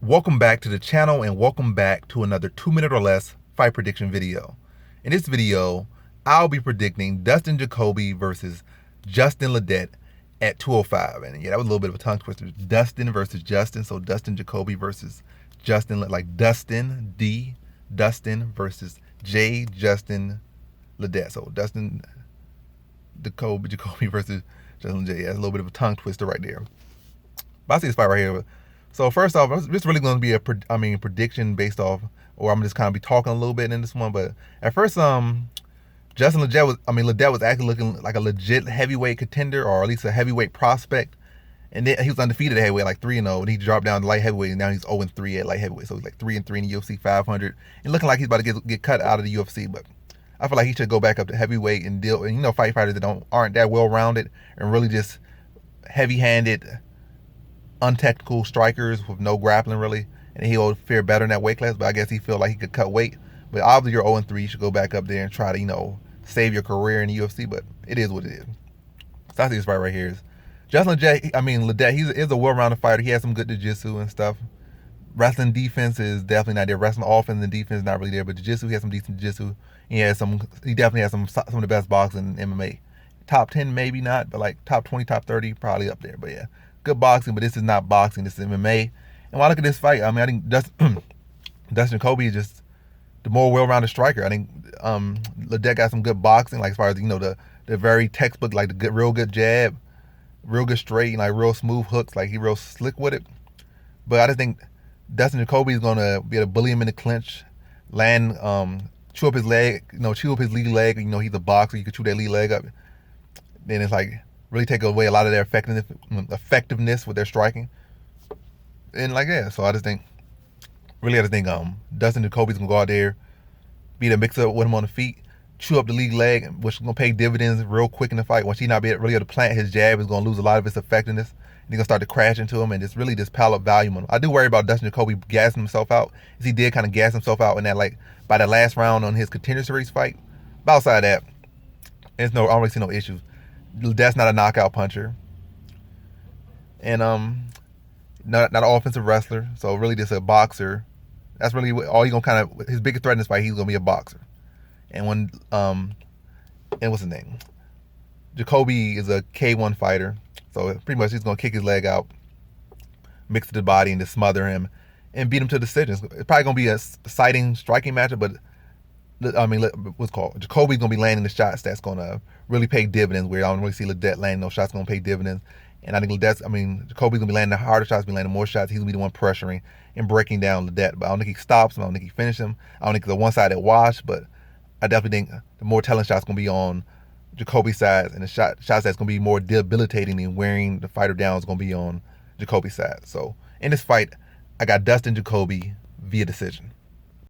Welcome back to the channel and welcome back to another 2 minute or less fight prediction video. In this video, I'll be predicting Dustin Jacoby versus Justin Ledet at 205. And yeah, that was a little bit of a tongue twister. Dustin versus Justin. So Dustin Jacoby versus Justin, like Dustin D, Dustin versus J, Justin Ledet. So Dustin Jacoby versus Justin J. That's a little bit of a tongue twister right there. But I see this fight right here. So first off, it's really going to be a prediction based off, or I'm just kind of be talking a little bit in this one. But at first, Justin Ledet was actually looking like a legit heavyweight contender, or at least a heavyweight prospect. And then he was undefeated at heavyweight, like 3-0, and he dropped down to light heavyweight, and now he's 0-3 at light heavyweight. So he's like 3-3 in the UFC 500, and looking like he's about to get cut out of the UFC. But I feel like he should go back up to heavyweight and deal. And fight fighters that aren't that well rounded and really just heavy-handed, untechnical strikers with no grappling really, and he'll fare better in that weight class. But I guess he feel like he could cut weight. But obviously you're 0-3, you should go back up there and try to save your career in the UFC. But it is what it is. So I see this fight right here is Justin Ledet. He is a well-rounded fighter. He has some good jiu-jitsu and stuff. Wrestling defense is definitely not there. Wrestling offense and defense is not really there. But jiu-jitsu, he has some decent jiu-jitsu. He definitely has some of the best boxing in MMA. Top 10 maybe not, but like top 20, top 30 probably up there. But yeah, good boxing, but this is not boxing. This is MMA. And when I look at this fight, I think Dustin Jacoby is just the more well-rounded striker. I think Ledet got some good boxing, like as far as the very textbook, like the real good jab, real good straight, like real smooth hooks, like he real slick with it. But I just think Dustin Jacoby is gonna be able to bully him in the clinch, land, chew up his leg, chew up his lead leg. He's a boxer. You could chew that lead leg up. Then it's like really take away a lot of their effectiveness with their striking. And so I just think Dustin Jacoby's gonna go out there, beat a mix up with him on the feet, chew up the lead leg, which is gonna pay dividends real quick in the fight. Once he not really able to plant his jab, is gonna lose a lot of its effectiveness. And he's gonna start to crash into him and just really just pile up volume on him. I do worry about Dustin Jacoby gassing himself out, as he did kind of gas himself out in that by that last round on his Contender Series fight. But outside of that, I don't really see no issues. That's not a knockout puncher, and not an offensive wrestler. So really, just a boxer. That's really all he's gonna his biggest threat in this fight. He's gonna be a boxer. And and what's his name? Jacoby is a K1 fighter, so pretty much he's gonna kick his leg out, mix it to the body, and just smother him and beat him to decisions. It's probably gonna be a exciting striking matchup, but Jacoby's gonna be landing the shots that's gonna really pay dividends. Where I don't really see Ledet landing those shots gonna pay dividends. And I think Jacoby's gonna be landing the harder shots, be landing more shots. He's gonna be the one pressuring and breaking down Ledet. But I don't think he stops him. I don't think he finishes him. I don't think it's a one-sided wash. But I definitely think the more telling shots gonna be on Jacoby's side, and the shots that's gonna be more debilitating and wearing the fighter down is gonna be on Jacoby's side. So in this fight, I got Dustin Jacoby via decision.